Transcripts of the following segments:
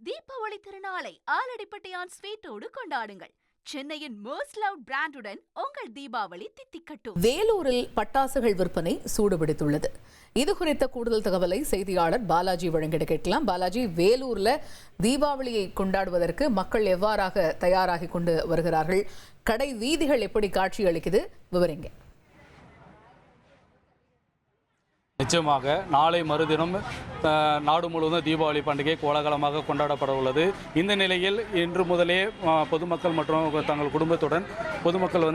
தீபாவளி திருநாளை ஆலடிப்பட்டியான் ஸ்வீட்டோடு கொண்டாடுங்கள். சென்னையின் மோஸ்ட் லவ்ட் பிராண்டுடன் உங்கள் தீபாவளி தித்திக்கட்டும். வேலூரில் பட்டாசுகள் விற்பனை சூடுபிடித்துள்ளது. இது குறித்த கூடுதல் தகவலை செய்தியாளர் பாலாஜி வழங்கிட கேட்கலாம். பாலாஜி, வேலூர்ல தீபாவளியை கொண்டாடுவதற்கு மக்கள் எவ்வாறாக தயாராகி கொண்டு வருகிறார்கள்? கடை வீதிகள் எப்படி காட்சி அளிக்குது? விவரிங்க. நிச்சயமாக நாளை மறுதினம் நாடு முழுவதும் தீபாவளி பண்டிகை கோலாகலமாக கொண்டாடப்பட உள்ளது. இந்த நிலையில் இன்று முதலே பொதுமக்கள் மற்றும் தங்கள் குடும்பத்துடன் பொதுமக்கள்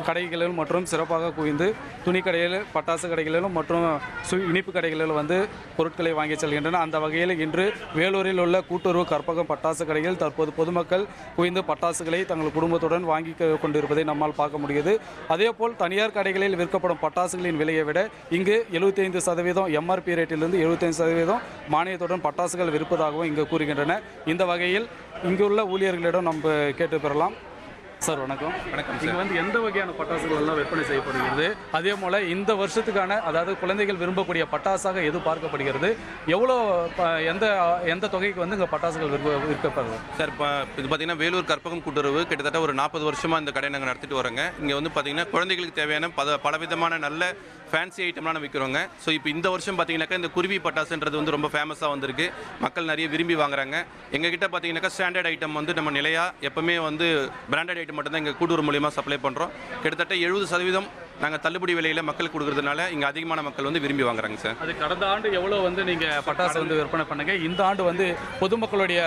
கடைகளிலும் மற்றும் சிறப்பாக குவிந்து துணிக்கடையில், பட்டாசு கடைகளிலும் மற்றும் இனிப்பு கடைகளிலும் பொருட்களை வாங்கி செல்கின்றனர். அந்த வகையில் இன்று வேலூரில் உள்ள கூட்டுறவு கற்பகம் பட்டாசு கடையில் தற்போது பொதுமக்கள் குவிந்து பட்டாசுகளை தங்கள் குடும்பத்துடன் வாங்கி கொண்டிருப்பதை நம்மால் பார்க்க முடிகிறது. அதேபோல் தனியார் கடைகளில் விற்கப்படும் பட்டாசுகளின் விலையை விட இங்கு 75% எம்ஆர்பி ரேட்டிலிருந்து 75% மானியத்துடன் பட்டாசுகள் விற்பதாகவும் இங்கு கூறுகின்றன. இந்த வகையில் இங்குள்ள ஊழியர்களிடம் நம்ம கேட்டு பெறலாம். சார் வணக்கம். வணக்கம். இங்கே எந்த வகையான பட்டாசுகள் எல்லாம் விற்பனை செய்யப்படுகிறது? அதே போல் இந்த வருஷத்துக்கான, அதாவது குழந்தைகள் விரும்பக்கூடிய பட்டாசாக எது பார்க்கப்படுகிறது? எவ்வளோ எந்த தொகைக்கு இங்கே பட்டாசுகள் விற்கப்படுது? சார், இப்போ இது பார்த்தீங்கன்னா வேலூர் கற்பகம் கூட்டுறவு கிட்டத்தட்ட ஒரு 40 வருஷமாக இந்த கடையை நாங்கள் நடத்திட்டு வரோங்க. இங்கே பார்த்தீங்கன்னா குழந்தைகளுக்கு தேவையான பலவிதமான நல்ல ஃபேன்சி ஐட்டம்லாம் விற்கிறோங்க. ஸோ இப்போ இந்த வருஷம் பார்த்தீங்கன்னாக்கா இந்த குருவி பட்டாசுன்றது ரொம்ப ஃபேமஸாக வந்திருக்கு. மக்கள் நிறைய விரும்பி வாங்குறாங்க. எங்ககிட்ட பார்த்தீங்கன்னாக்கா ஸ்டாண்டர்ட் ஐட்டம் நம்ம நிலையாக எப்பவுமே பிராண்டட் ஐட்டம் மட்டும்தான் எங்கள் கூட்டுறவு மூலியமாக சப்ளை பண்ணுறோம். கிட்டத்தட்ட 70% நாங்கள் தள்ளுபடி விலையில் மக்களுக்கு கொடுக்கறதுனால இங்கே அதிகமான மக்கள் விரும்பி வாங்குறாங்க சார். அது கடந்த ஆண்டு எவ்வளோ நீங்கள் பட்டாசு விற்பனை பண்ணுங்க, இந்த ஆண்டு பொதுமக்களுடைய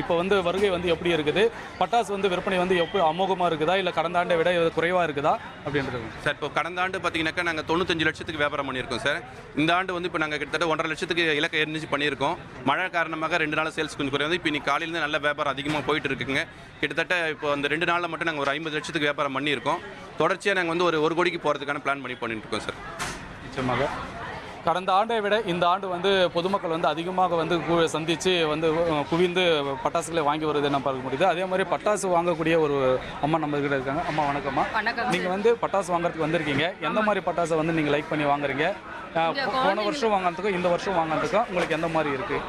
இப்போ வருகை எப்படி இருக்குது? பட்டாசு விற்பனை எப்படி அமோகமாக இருக்குதா, இல்லை கடந்த ஆண்டை விட குறைவாக இருக்குதா அப்படின்றது? சார், இப்போ கடந்த ஆண்டு பார்த்தீங்கன்னாக்கா நாங்கள் 95 லட்சத்துக்கு வியாபாரம் பண்ணியிருக்கோம் சார். இந்த ஆண்டு இப்போ நாங்கள் கிட்டத்தட்ட 1.5 லட்சத்துக்கு இலக்கை எரிஞ்சு பண்ணியிருக்கோம். மழை காரணமாக 2 நாள் சேல்ஸ் கொஞ்சம் குறையாது. இப்போ இன்னைக்கு காலையிலேருந்து நல்ல வியாபாரம் அதிகமாக போயிட்டு இருக்குங்க. கிட்டத்தட்ட இப்போ அந்த 2 நாளில் மட்டும் நாங்கள் ஒரு 50 லட்சத்துக்கு வியாபாரம் பண்ணியிருக்கோம். தொடர்ச்சியாக நாங்கள் ஒரு கோடிக்கு போகிறதுக்கான பிளான் பண்ணிட்டு இருக்கோம் சார். நிச்சயமாக கடந்த ஆண்டை விட இந்த ஆண்டு பொதுமக்கள் அதிகமாக சந்தித்து குவிந்து பட்டாசுகளை வாங்கி வருவதை நம்ம பார்க்க முடியுது. அதே மாதிரி பட்டாசு வாங்கக்கூடிய ஒரு அம்மா நம்ம கிட்ட இருக்காங்க. அம்மா வணக்கம்மா. நீங்கள் பட்டாசு வாங்குறதுக்கு வந்திருக்கீங்க. எந்த மாதிரி பட்டாசை நீங்கள் லைக் பண்ணி வாங்குறீங்க? போன வருஷம் வாங்கினதுக்கும் இந்த வருஷம் வாங்கினதுக்கும் உங்களுக்கு எந்த மாதிரி இருக்குது?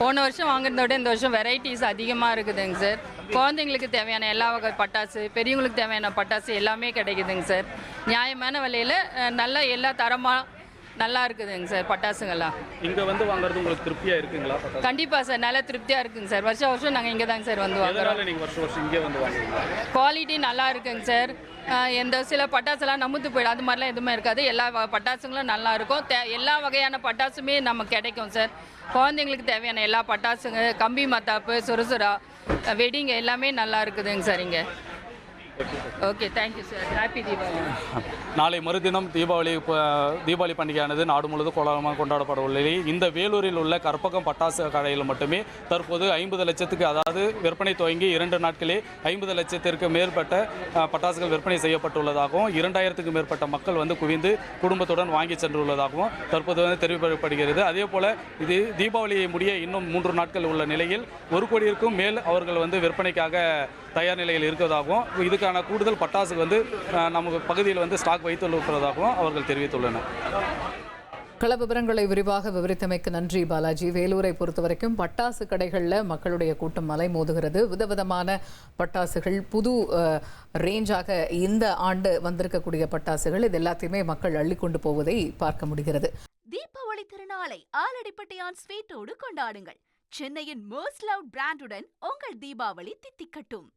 போன வருஷம் வாங்குறத விட இந்த வருஷம் வெரைட்டிஸ் அதிகமாக இருக்குதுங்க சார். குழந்தைங்களுக்கு தேவையான எல்லா வகை பட்டாசு, பெரியவங்களுக்கு தேவையான பட்டாசு எல்லாமே கிடைக்குதுங்க சார். நியாயமான விலையில் நல்லா எல்லா தரமாக நல்லா இருக்குதுங்க சார். பட்டாசுங்கள்லாம் இங்கே வாங்குறது உங்களுக்கு திருப்தியாக இருக்குங்களா? கண்டிப்பாக சார், நல்லா திருப்தியாக இருக்குங்க சார். வருஷம் நாங்கள் இங்கே தாங்க சார் வாங்குறோம். நீங்கள் வருஷம் இங்கே வாங்குறீங்களா? குவாலிட்டி நல்லா இருக்குங்க சார். எந்த சில பட்டாசுலாம் நமுத்து போயிடும், அது மாதிரிலாம் எதுவுமே இருக்காது. எல்லா பட்டாசுங்களும் நல்லா இருக்கும். எல்லா வகையான பட்டாசுமே நமக்கு கிடைக்கும் சார். குழந்தைங்களுக்கு தேவையான எல்லா பட்டாசுங்க, கம்பி மத்தாப்பு, சுரசுரா, வெடிங்க எல்லாமே நல்லா இருக்குதுங்க சார் இங்கே. Okay, thank you sir. Happy Deepavali. நாளை மறுதினம் தீபாவளி பண்டிகையானது நாடு முழுவதும் கோலாகலமாக கொண்டாடப்பட உள்ளது. இந்த வேலூரில் உள்ள கற்பகம் பட்டாசு கடையில் மட்டுமே தற்போது 50 லட்சத்துக்கு, அதாவது விற்பனை துவங்கி 2 நாட்களே 50 லட்சத்திற்கு மேற்பட்ட பட்டாசுகள் விற்பனை செய்யப்பட்டுள்ளதாகவும் 2000க்கும் மேற்பட்ட மக்கள் குவிந்து குடும்பத்துடன் வாங்கி சென்றுள்ளதாகவும் தற்போது தெரிவிக்கப்படுகிறது. அதே போல் இது தீபாவளியை முடிய இன்னும் 3 நாட்கள் உள்ள நிலையில் 1 கோடிக்கும் மேல் அவர்கள் விற்பனைக்காக தயார் நிலையில் இருக்கிறதாகவும், இதுக்கான கூடுதல் பட்டாசு நமக்கு பகுதியில் ஸ்டாக் வைத்துள்ளதாகவும் அவர்கள் தெரிவித்துள்ளனர். கள விவரங்களை விரிவாக விவரித்தமைக்கு நன்றி பாலாஜி. வேலூரை பொறுத்தவரைக்கும் பட்டாசு கடைகளில் மக்களுடைய கூட்டம் மலை மோதுகிறது. விதவிதமான பட்டாசுகள், புது ரேஞ்சாக இந்த ஆண்டு வந்திருக்கக்கூடிய பட்டாசுகள், இது எல்லாத்தையுமே மக்கள் அள்ளிக்கொண்டு போவதை பார்க்க முடிகிறது. தீபாவளி திருநாளை ஆலடிப்பட்டியான் ஸ்வீட்டோடு கொண்டாடுங்கள். சென்னையின் மோஸ்ட் லவ்ட் பிராண்டுடன் உங்கள் தீபாவளி தித்திக்கட்டும்.